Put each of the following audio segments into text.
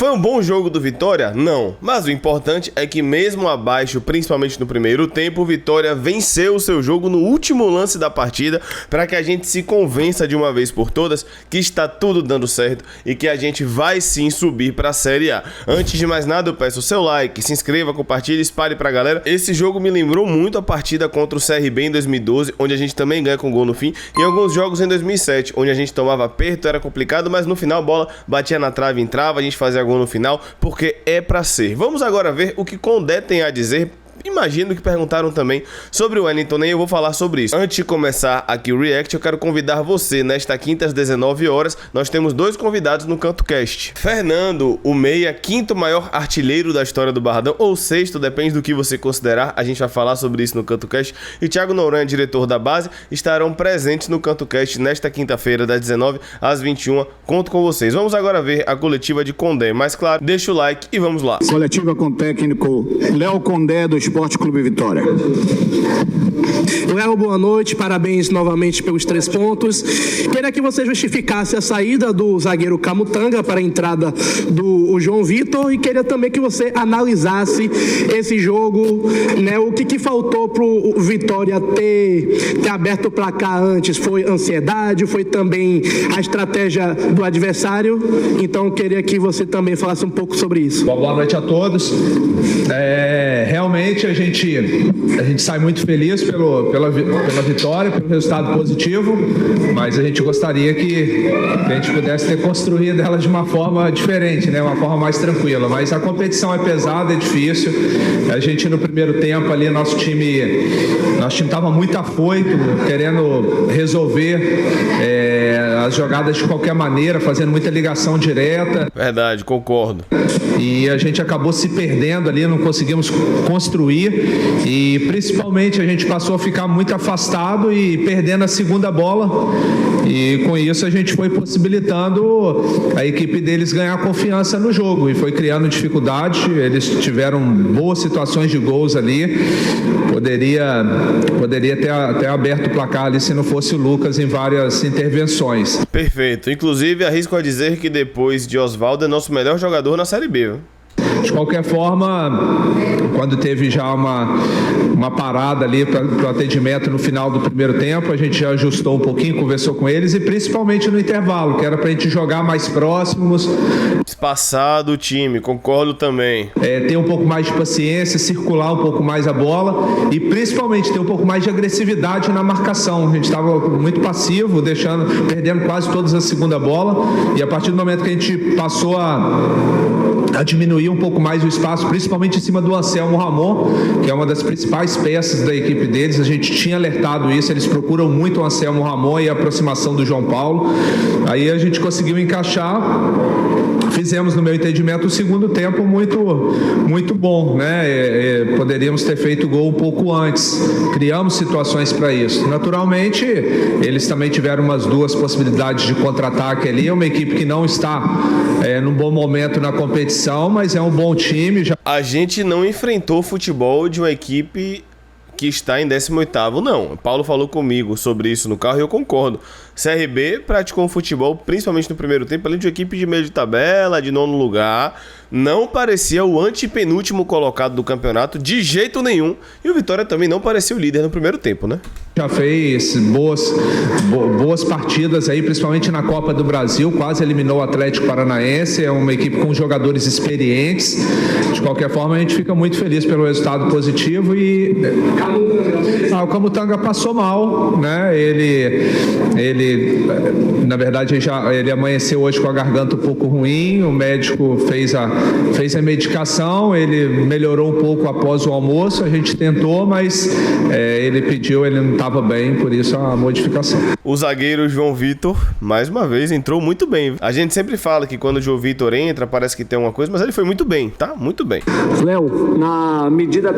Foi um bom jogo do Vitória? Não. Mas o importante é que mesmo abaixo, principalmente no primeiro tempo, o Vitória venceu o seu jogo no último lance da partida para que a gente se convença de uma vez por todas que está tudo dando certo e que a gente vai sim subir para a Série A. Antes de mais nada, eu peço o seu like, se inscreva, compartilhe, espalhe pra galera. Esse jogo me lembrou muito a partida contra o CRB em 2012, onde a gente também ganha com gol no fim, e alguns jogos em 2007, onde a gente tomava aperto, era complicado, mas no final a bola batia na trave, entrava, a gente fazia gol no final, porque é pra ser. Vamos agora ver o que Condé tem a dizer. Imagino que perguntaram também sobre o Wellington, e eu vou falar sobre isso. Antes de começar aqui o react, eu quero convidar você. Nesta quinta às 19 horas, nós temos dois convidados no CantoCast. Fernando, o meia, quinto maior artilheiro da história do Barradão, ou sexto, depende do que você considerar. A gente vai falar sobre isso no CantoCast. E Thiago Noronha, diretor da base, estarão presentes no CantoCast nesta quinta-feira, das 19 às 21. Conto com vocês. Vamos agora ver a coletiva de Condé. Mas claro, deixa o like e vamos lá. Coletiva com o técnico Léo Condé do Esporte Clube Vitória. Léo, boa noite, parabéns novamente pelos 3 pontos. Queria que você justificasse a saída do zagueiro Camutanga para a entrada do João Vitor, e queria também que você analisasse esse jogo, né? O que faltou para o Vitória ter aberto o placar antes? Foi ansiedade? Foi também a estratégia do adversário? Então queria que você também falasse um pouco sobre isso. Boa noite a todos. Realmente a gente sai muito feliz pela vitória, pelo resultado positivo, mas a gente gostaria que a gente pudesse ter construído ela de uma forma diferente, né? Uma forma mais tranquila. Mas a competição é pesada, é difícil. A gente no primeiro tempo ali, nosso time estava muito afoito, querendo resolver as jogadas de qualquer maneira, fazendo muita ligação direta. Verdade, concordo. E a gente acabou se perdendo ali, não conseguimos construir, e principalmente a gente passou a ficar muito afastado e perdendo a segunda bola, e com isso a gente foi possibilitando a equipe deles ganhar confiança no jogo e foi criando dificuldade. Eles tiveram boas situações de gols ali, poderia ter até aberto o placar ali se não fosse o Lucas em várias intervenções. Perfeito, inclusive arrisco a dizer que depois de Oswaldo é nosso melhor jogador na Série B, viu? De qualquer forma, quando teve já uma parada ali para o atendimento no final do primeiro tempo, a gente já ajustou um pouquinho, conversou com eles, e principalmente no intervalo, que era para a gente jogar mais próximos. Espaçado o time, concordo também. Ter um pouco mais de paciência, circular um pouco mais a bola e principalmente ter um pouco mais de agressividade na marcação. A gente estava muito passivo, perdendo quase todas a segunda bola, e a partir do momento que a gente passou a diminuir um pouco mais o espaço, principalmente em cima do Anselmo Ramon, que é uma das principais peças da equipe deles. A gente tinha alertado isso, eles procuram muito o Anselmo Ramon e a aproximação do João Paulo. Aí a gente conseguiu encaixar. Fizemos, no meu entendimento, o segundo tempo muito bom, né? Poderíamos ter feito gol um pouco antes. Criamos situações para isso. Naturalmente, eles também tiveram umas 2 possibilidades de contra-ataque ali. É uma equipe que não está num bom momento na competição, mas é um bom time. A gente não enfrentou o futebol de uma equipe que está em 18º, não. O Paulo falou comigo sobre isso no carro e eu concordo. CRB praticou um futebol, principalmente no primeiro tempo, além de uma equipe de meio de tabela, de 9º lugar. Não parecia o antepenúltimo colocado do campeonato de jeito nenhum. E o Vitória também não parecia o líder no primeiro tempo, né? Já fez boas partidas aí, principalmente na Copa do Brasil, quase eliminou o Atlético Paranaense. É uma equipe com jogadores experientes. De qualquer forma, a gente fica muito feliz pelo resultado positivo. E o Camutanga passou mal, né? Ele na verdade, ele amanheceu hoje com a garganta um pouco ruim. O médico fez a medicação, ele melhorou um pouco após o almoço. A gente tentou, mas ele pediu, ele não estava bem, por isso a modificação. O zagueiro João Vitor, mais uma vez, entrou muito bem. A gente sempre fala que quando o João Vitor entra, parece que tem uma coisa, mas ele foi muito bem, tá? Muito bem. Léo, na medida,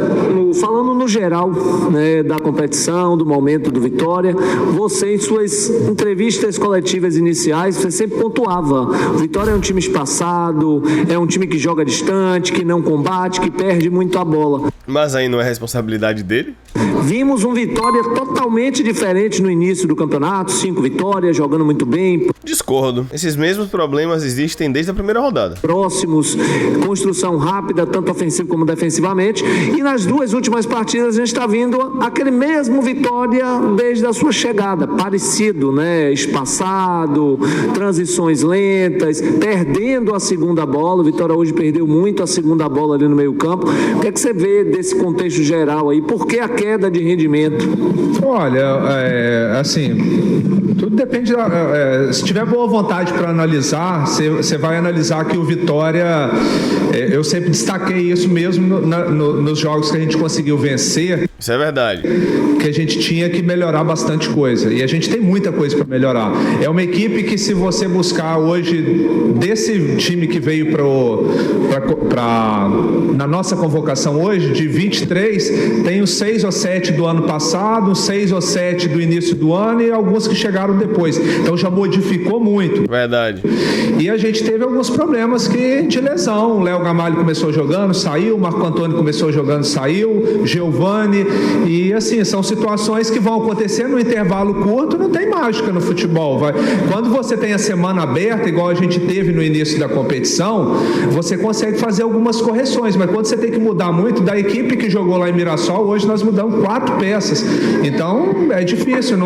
falando no geral, né, da competição, do momento do Vitória, você em suas entrevistas coletivas iniciais, você sempre pontuava: o Vitória é um time espaçado, é um time que joga distante, que não combate, que perde muito a bola. Mas aí não é responsabilidade dele? Vimos um Vitória totalmente totalmente diferente no início do campeonato, 5 vitórias, jogando muito bem. Discordo. Esses mesmos problemas existem desde a primeira rodada. Próximos, construção rápida, tanto ofensivo como defensivamente. E nas 2 últimas partidas a gente está vindo aquele mesmo Vitória desde a sua chegada. Parecido, né? Espaçado, transições lentas, perdendo a segunda bola. O Vitória hoje perdeu muito a segunda bola ali no meio campo. O que é que você vê desse contexto geral aí? Por que a queda de rendimento? Olha, assim, tudo depende se tiver boa vontade para analisar, você vai analisar que o Vitória, eu sempre destaquei isso mesmo nos jogos que a gente conseguiu vencer. Isso é verdade. Que a gente tinha que melhorar bastante coisa. E a gente tem muita coisa para melhorar. É uma equipe que, se você buscar hoje, desse time que veio na nossa convocação hoje, de 23, tem os 6 ou 7 do ano passado, 6 ou 7 do início do ano e alguns que chegaram depois. Então já modificou muito. Verdade. E a gente teve alguns problemas de lesão. O Léo Gamalho começou jogando, saiu. O Marco Antônio começou jogando, saiu. Giovani. E assim, são situações que vão acontecer no intervalo curto, não tem mágica no futebol. Quando você tem a semana aberta, igual a gente teve no início da competição, você consegue fazer algumas correções, mas quando você tem que mudar muito, da equipe que jogou lá em Mirassol, hoje nós mudamos 4 peças. Então, é difícil,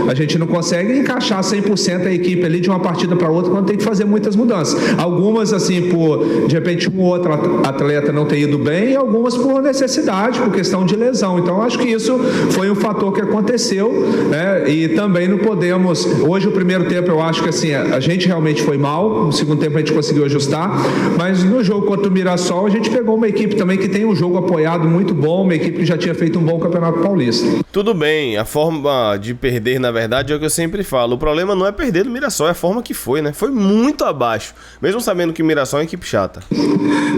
a gente não consegue encaixar 100% a equipe ali de uma partida para outra quando tem que fazer muitas mudanças. Algumas, assim, de repente um ou outro atleta não ter ido bem, e algumas por necessidade, por questão de lesão. Então, acho que isso foi um fator que aconteceu, né? E também não podemos... Hoje, o primeiro tempo, eu acho que assim, a gente realmente foi mal. No segundo tempo, a gente conseguiu ajustar. Mas no jogo contra o Mirassol, a gente pegou uma equipe também que tem um jogo apoiado muito bom, uma equipe que já tinha feito um bom Campeonato Paulista. Tudo bem, a forma de perder, na verdade, é o que eu sempre falo. O problema não é perder do Mirassol, é a forma que foi, né? Foi muito abaixo, mesmo sabendo que o Mirassol é uma equipe chata.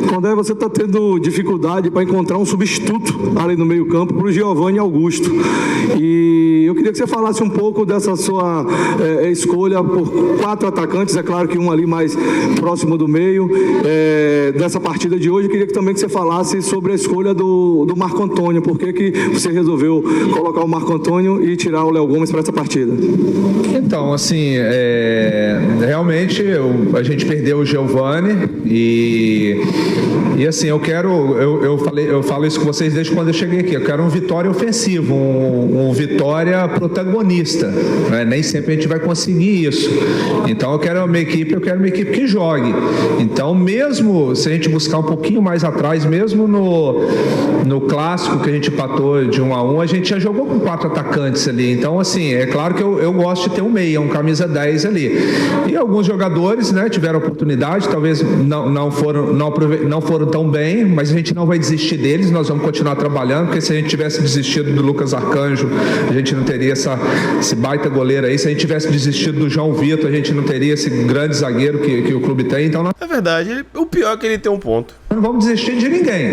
Quando você está tendo dificuldade para encontrar um substituto ali no meio campo para o Giovani Augusto. E eu queria que você falasse um pouco dessa sua escolha por 4 atacantes, é claro que um ali mais próximo do meio, dessa partida de hoje. Eu queria também que você falasse sobre a escolha do Marco Antônio. Por que você resolveu colocar o Marco Antônio e tirar o Léo Gomes para essa partida? Então, assim, realmente a gente perdeu o Giovani e assim, eu falo isso com vocês desde quando eu cheguei aqui. Eu quero um Vitória ofensivo, um Vitória protagonista, né? Nem sempre a gente vai conseguir isso. Então eu quero uma equipe que jogue. Então, mesmo se a gente buscar um pouquinho mais atrás, mesmo no clássico que a gente empatou de 1-1, a gente já jogou com 4 atacantes ali. Então, assim, é claro que eu gosto de ter um meia, um camisa 10 ali. E alguns jogadores, né, tiveram oportunidade, talvez não foram tão bem, mas a gente não vai desistir deles, nós vamos continuar trabalhando, porque se a gente tivesse desistido do Lucas Arcanjo, a gente não teria esse baita goleiro aí. Se a gente tivesse desistido do João Vitor, a gente não teria esse grande zagueiro que o clube tem. Então, é verdade, o pior é que ele tem um ponto. Não vamos desistir de ninguém.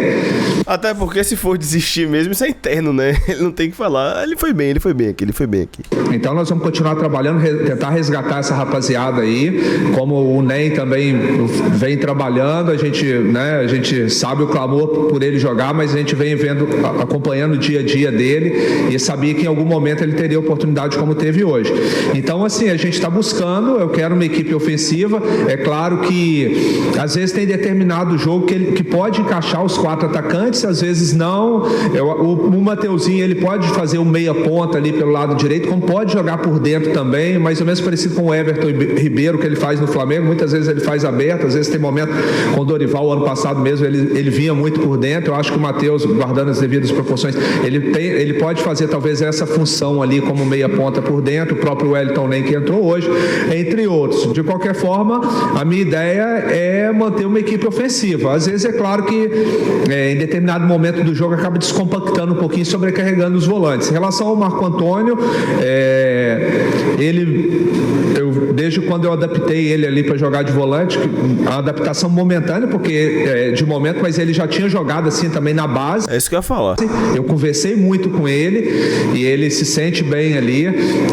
Até porque se for desistir mesmo, isso é interno, né? Ele não tem que falar, ele foi bem aqui. Então nós vamos continuar trabalhando, tentar resgatar essa rapaziada aí, como o Ney também vem trabalhando, a gente sabe o clamor por ele jogar, mas a gente vem acompanhando o dia a dia dele e sabia que em algum momento ele teria oportunidade como teve hoje. Então, assim, a gente está buscando, eu quero uma equipe ofensiva. É claro que às vezes tem determinado jogo que pode encaixar os 4 atacantes, às vezes não. O Mateuzinho, ele pode fazer um meia ponta ali pelo lado direito, como pode jogar por dentro também, mais ou menos parecido com o Everton Ribeiro, que ele faz no Flamengo. Muitas vezes ele faz aberto, às vezes tem momento com o Dorival, ano passado mesmo, ele vinha muito por dentro. Eu acho que o Matheus, guardando as devidas proporções, ele pode fazer talvez essa função ali como meia ponta por dentro, o próprio Wellington nem que entrou hoje, entre outros. De qualquer forma, a minha ideia é manter uma equipe ofensiva. Às vezes é claro que em determinado momento do jogo acaba descompactando um pouquinho, sobrecarregando os volantes. Em relação ao Marco Antônio, desde quando eu adaptei ele ali para jogar de volante, a adaptação momentânea, porque de momento, mas ele já tinha jogado assim também na base. É isso que eu ia falar. Eu conversei muito com ele e ele se sente bem ali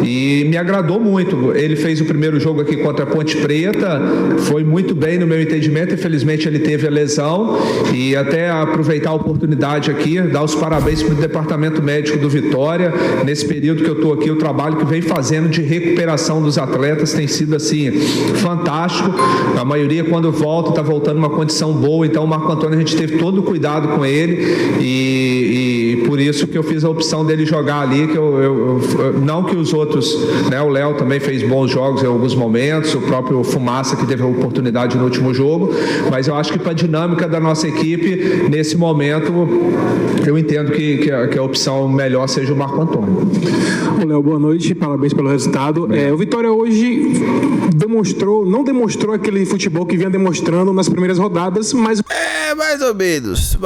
e me agradou muito. Ele fez o primeiro jogo aqui contra a Ponte Preta, foi muito bem no meu entendimento. Infelizmente ele teve a lesão gratidão e até aproveitar a oportunidade aqui, dar os parabéns para o Departamento Médico do Vitória. Nesse período que eu estou aqui, o trabalho que vem fazendo de recuperação dos atletas tem sido assim fantástico. A maioria, quando volta, está voltando numa condição boa. Então o Marco Antônio, a gente teve todo o cuidado com ele e por isso que eu fiz a opção dele jogar ali, que não que os outros, né, o Léo também fez bons jogos em alguns momentos, o próprio Fumaça que teve a oportunidade no último jogo, mas eu acho que para a dinâmica da nossa equipe, nesse momento, eu entendo que a opção melhor seja o Marco Antônio. Léo, boa noite, parabéns pelo resultado. O Vitória hoje não demonstrou aquele futebol que vinha demonstrando nas primeiras rodadas, mas... mais ou menos.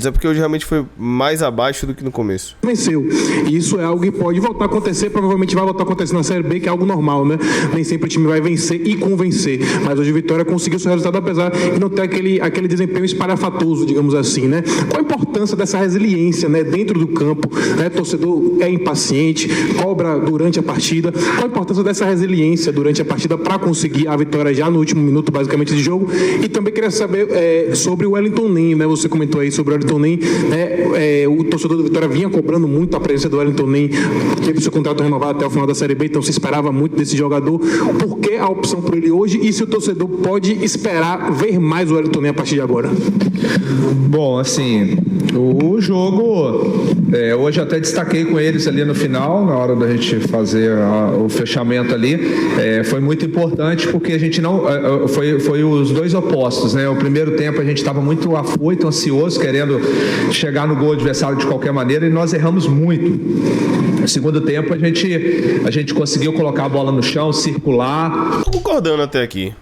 É porque hoje realmente foi mais abaixo do que no começo. Venceu. E isso é algo que pode voltar a acontecer, provavelmente vai voltar a acontecer na Série B, que é algo normal, né? Nem sempre o time vai vencer e convencer. Mas hoje o Vitória conseguiu seu resultado, apesar de não ter aquele desempenho espalhafatoso, digamos assim, né? Qual a importância dessa resiliência, né? Dentro do campo, né? Torcedor é impaciente, cobra durante a partida. Qual a importância dessa resiliência durante a partida para conseguir a vitória já no último minuto, basicamente, de jogo? E também queria saber sobre o Wellington Nem, né? Você comentou aí sobre o Wellington Nem, né? O torcedor do Vitória vinha cobrando muito a presença do Wellington Nem, teve seu contrato renovado até o final da Série B, então se esperava muito desse jogador. Por que a opção por ele hoje e se o torcedor pode esperar ver mais o Wellington Nem a partir de agora? Bom, assim, o jogo, hoje até destaquei com eles ali no final, na hora da gente fazer o fechamento ali, foi muito importante porque a gente não, foi os dois opostos, né? O primeiro tempo a gente estava muito afoito, ansioso, querendo chegar no gol adversário de qualquer maneira e nós erramos muito. No segundo tempo a gente conseguiu colocar a bola no chão, circular. Tô concordando até aqui.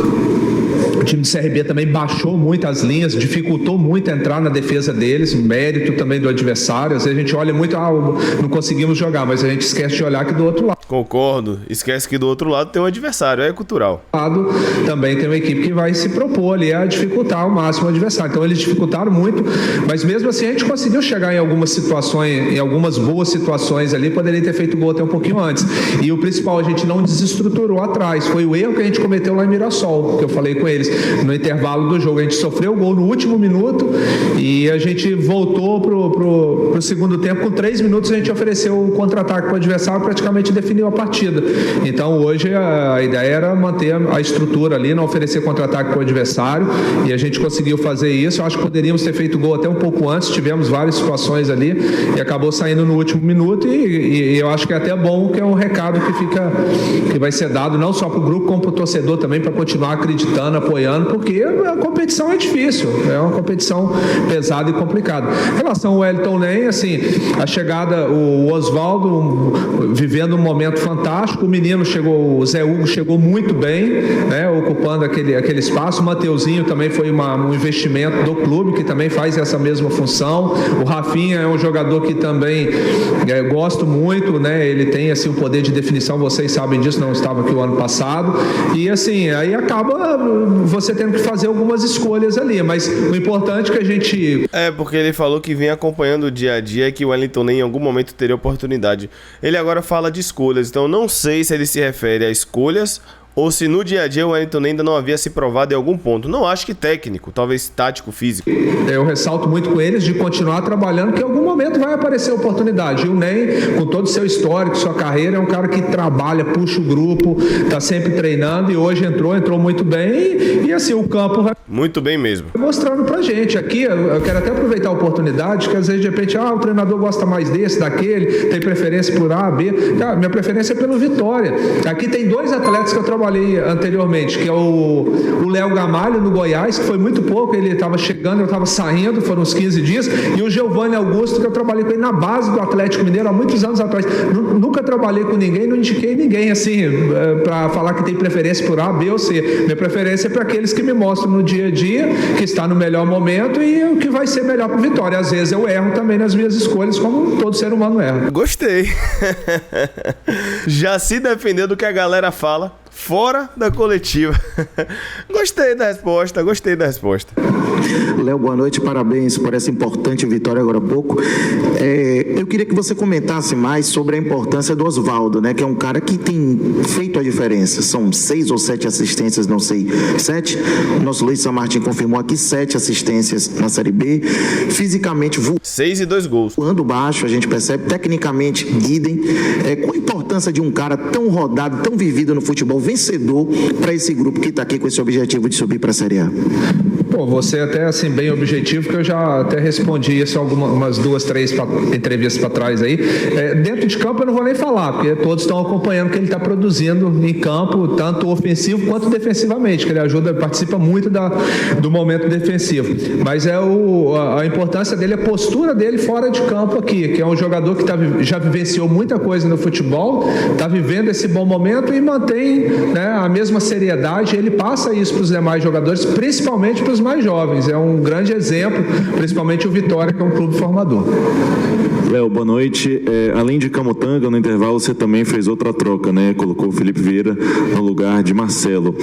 O time do CRB também baixou muito as linhas, dificultou muito entrar na defesa deles, mérito também do adversário. Às vezes a gente olha muito, não conseguimos jogar, mas a gente esquece de olhar que do outro lado. Concordo, esquece que do outro lado tem um adversário, é cultural. Também tem uma equipe que vai se propor ali a dificultar ao máximo o adversário. Então eles dificultaram muito, mas mesmo assim a gente conseguiu chegar em algumas situações, em algumas boas situações ali, poderia ter feito gol até um pouquinho antes. E o principal, a gente não desestruturou atrás. Foi o erro que a gente cometeu lá em Mirassol, que eu falei com eles. No intervalo do jogo, a gente sofreu o gol no último minuto e a gente voltou pro segundo tempo. Com 3 minutos a gente ofereceu o contra-ataque para o adversário, praticamente definiu a partida. Então hoje a ideia era manter a estrutura ali, não oferecer contra-ataque para o adversário e a gente conseguiu fazer isso. Eu acho que poderíamos ter feito gol até um pouco antes, tivemos várias situações ali e acabou saindo no último minuto e eu acho que é até bom, que é um recado que vai ser dado não só para o grupo como para o torcedor também, para continuar acreditando, apoiando, porque a competição é difícil, é uma competição pesada e complicada. Em relação ao Wellington Nem, assim, a chegada, o Oswaldo vivendo um momento fantástico, o menino chegou, o Zé Hugo chegou muito bem, né, ocupando aquele espaço. O Mateuzinho também foi um investimento do clube, que também faz essa mesma função. O Rafinha é um jogador que também gosto muito, né, ele tem assim um poder de definição, vocês sabem disso, não estava aqui o ano passado, e assim, aí acaba você tendo que fazer algumas escolhas ali, mas o importante é que a gente... porque ele falou que vem acompanhando o dia a dia e que o Wellington Nem em algum momento teria oportunidade. Ele agora fala de escolhas, então não sei se ele se refere a escolhas ou se no dia a dia o Wellington Nem ainda não havia se provado em algum ponto. Não acho que técnico, talvez tático, físico. Eu ressalto muito com eles de continuar trabalhando, que em algum momento vai aparecer a oportunidade. E o Nem, com todo o seu histórico, sua carreira, é um cara que trabalha, puxa o grupo, tá sempre treinando e hoje entrou muito bem e assim, o campo vai... Muito bem mesmo. Mostrando pra gente. Aqui, eu quero até aproveitar a oportunidade, que às vezes de repente, o treinador gosta mais desse, daquele, tem preferência por A, B. Cara, minha preferência é pelo Vitória. Aqui tem 2 atletas que eu trabalhei anteriormente, que é o Léo Gamalho no Goiás, que foi muito pouco, ele estava chegando, eu estava saindo, foram uns 15 dias, e o Giovanni Augusto, que eu trabalhei com ele na base do Atlético Mineiro há muitos anos atrás. Nunca trabalhei com ninguém, não indiquei ninguém assim, para falar que tem preferência por A, B ou C. Minha preferência é para aqueles que me mostram no dia a dia, que está no melhor momento e o que vai ser melhor para o Vitória. Às vezes eu erro também nas minhas escolhas, como todo ser humano erra. Gostei. Já se defendeu do que a galera fala. fora da coletiva. Gostei da resposta. Léo, boa noite, parabéns por essa importante vitória agora há pouco. Eu queria que você comentasse mais sobre a importância do Osvaldo, né, que é um cara que tem feito a diferença. São 6 ou 7 assistências, não sei, 7. O nosso Luiz Samartin confirmou aqui 7 assistências na Série B. Fisicamente, 6 e 2 gols. Voando baixo, a gente percebe, tecnicamente, idem. Qual a importância de um cara tão rodado, tão vivido no futebol, vencedor, para esse grupo que está aqui com esse objetivo de subir para a Série A? Pô, você até assim bem objetivo, que eu já até respondi isso umas 2, 3 entrevistas para trás aí. Dentro de campo eu não vou nem falar, porque todos estão acompanhando o que ele está produzindo em campo, tanto ofensivo quanto defensivamente, que ele participa muito do momento defensivo. Mas a importância dele, a postura dele fora de campo aqui, que é um jogador que já vivenciou muita coisa no futebol, está vivendo esse bom momento e mantém, né, a mesma seriedade. Ele passa isso para os demais jogadores, principalmente para os mais jovens. É um grande exemplo, principalmente o Vitória, que é um clube formador. Léo, boa noite. Além de Camutanga, no intervalo você também fez outra troca, né? Colocou o Felipe Vieira no lugar de Marcelo.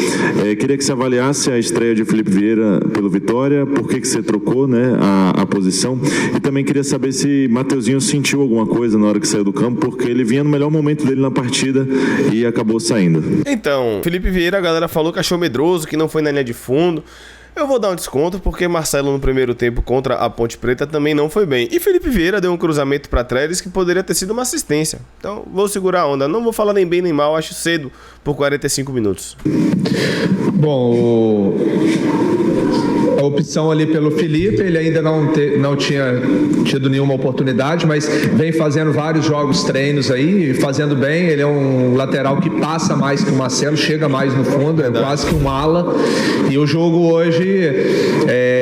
Queria que você avaliasse a estreia de Felipe Vieira pelo Vitória, por que você trocou, né, a posição, e também queria saber se Mateuzinho sentiu alguma coisa na hora que saiu do campo, porque ele vinha no melhor momento dele na partida e acabou saindo. Então, Felipe Vieira, a galera falou que achou medroso, que não foi na linha de fundo. Eu vou dar um desconto porque Marcelo no primeiro tempo contra a Ponte Preta também não foi bem. E Felipe Vieira deu um cruzamento para Trellis que poderia ter sido uma assistência. Então vou segurar a onda. Não vou falar nem bem nem mal, acho cedo por 45 minutos. Bom, a opção ali pelo Felipe, ele ainda não tinha tido nenhuma oportunidade, mas vem fazendo vários jogos, treinos aí, fazendo bem. Ele é um lateral que passa mais que o Marcelo, chega mais no fundo, é quase que um ala. E o jogo hoje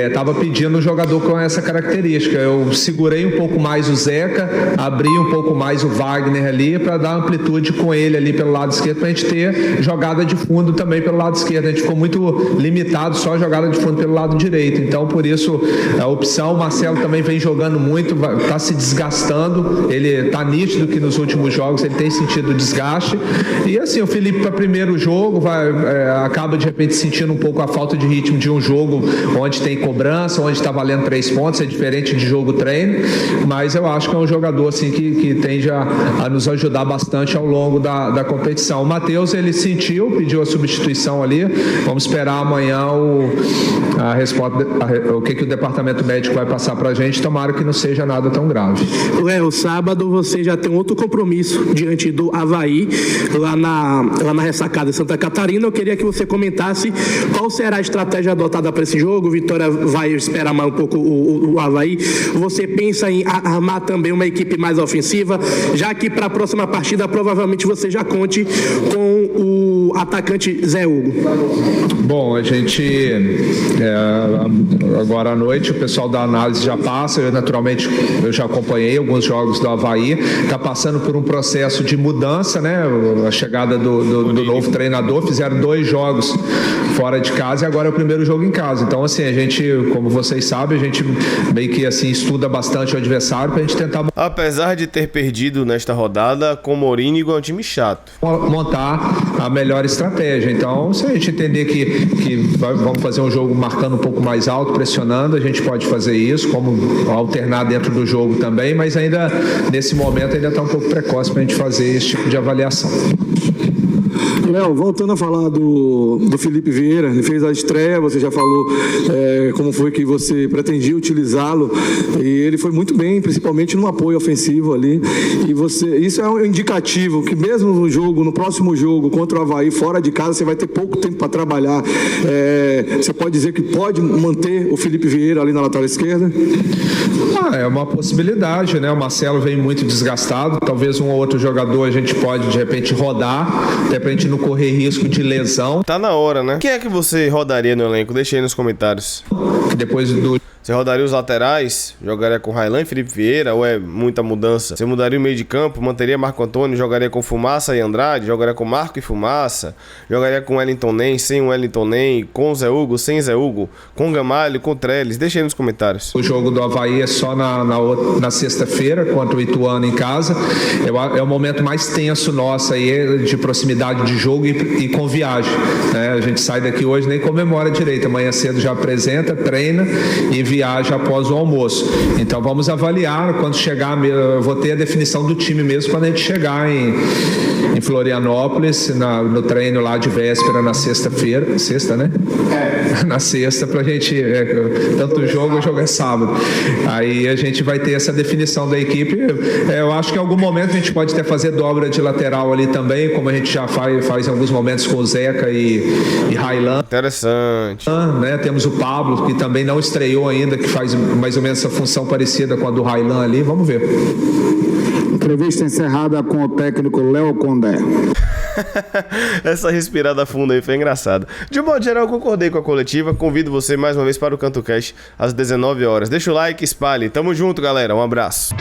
estava pedindo um jogador com essa característica. Eu segurei um pouco mais o Zeca, abri um pouco mais o Wagner ali para dar amplitude com ele ali pelo lado esquerdo, para a gente ter jogada de fundo também pelo lado esquerdo. A gente ficou muito limitado só a jogada de fundo pelo lado direito. Então, por isso, a opção, o Marcelo também vem jogando muito, está se desgastando. Ele está nítido que nos últimos jogos ele tem sentido desgaste. E assim, o Felipe para primeiro jogo acaba de repente sentindo um pouco a falta de ritmo de um jogo onde tem cobrança, onde está valendo 3 pontos, é diferente de jogo treino, mas eu acho que é um jogador assim, que tende a nos ajudar bastante ao longo da competição. O Matheus, ele sentiu, pediu a substituição ali, vamos esperar amanhã a resposta, o que o departamento médico vai passar para a gente, tomara que não seja nada tão grave. O sábado você já tem outro compromisso diante do Avaí, lá na ressacada de Santa Catarina. Eu queria que você comentasse qual será a estratégia adotada para esse jogo. O Vitória vai esperar mais um pouco o Avaí. Você pensa em armar também uma equipe mais ofensiva, já que para a próxima partida provavelmente você já conte com o atacante Zé Hugo? Bom, a gente agora à noite o pessoal da análise já passa, eu já acompanhei alguns jogos do Avaí, está passando por um processo de mudança, né? A chegada do novo treinador, fizeram 2 jogos fora de casa e agora é o primeiro jogo em casa. Então, assim, a gente, como vocês sabem, a gente meio que assim estuda bastante o adversário para a gente tentar, apesar de ter perdido nesta rodada, com Mourinho igual um time chato, montar a melhor estratégia. Então, se a gente entender que vamos fazer um jogo marcando um pouco mais alto, pressionando, a gente pode fazer isso, como alternar dentro do jogo também, mas ainda nesse momento ainda está um pouco precoce para a gente fazer esse tipo de avaliação. Léo, voltando a falar do Felipe Vieira, ele fez a estreia, você já falou como foi que você pretendia utilizá-lo, e ele foi muito bem, principalmente no apoio ofensivo ali, e isso é um indicativo que mesmo no próximo jogo contra o Avaí, fora de casa, você vai ter pouco tempo para trabalhar. Você pode dizer que pode manter o Felipe Vieira ali na lateral esquerda? É uma possibilidade, né? O Marcelo vem muito desgastado, talvez um ou outro jogador a gente pode de repente rodar, até pra gente não correr risco de lesão. Tá na hora, né? Quem é que você rodaria no elenco? Deixa aí nos comentários. Depois do Você rodaria os laterais? Jogaria com Raylan e Felipe Vieira? Ou é muita mudança? Você mudaria o meio de campo? Manteria Marco Antônio? Jogaria com Fumaça e Andrade? Jogaria com Marco e Fumaça? Jogaria com Wellington Nem, sem Wellington Nem? Com Zé Hugo, sem Zé Hugo? Com Gamalho, com Trellis? Deixa aí nos comentários. O jogo do Avaí é só na sexta-feira, contra o Ituano em casa. É o momento mais tenso nosso aí, de proximidade de jogo e com viagem, né? A gente sai daqui hoje, nem comemora direito. Amanhã cedo já apresenta, treina e viaja após o almoço. Então vamos avaliar quando chegar. Eu vou ter a definição do time mesmo quando a gente chegar em Florianópolis, no treino lá de véspera na sexta-feira. Sexta, né? Na sexta, pra gente. Tanto o jogo é sábado. Aí a gente vai ter essa definição da equipe. Eu acho que em algum momento a gente pode até fazer dobra de lateral ali também, como a gente já faz em alguns momentos com o Zeca e Raylan. Interessante. Né? Temos o Pablo, que também não estreou ainda, que faz mais ou menos essa função parecida com a do Raylan ali. Vamos ver. Entrevista encerrada com o técnico Léo Condé. Essa respirada funda aí foi engraçada. De modo geral, eu concordei com a coletiva. Convido você mais uma vez para o CantoCast às 19 horas. Deixa o like, espalhe. Tamo junto, galera. Um abraço.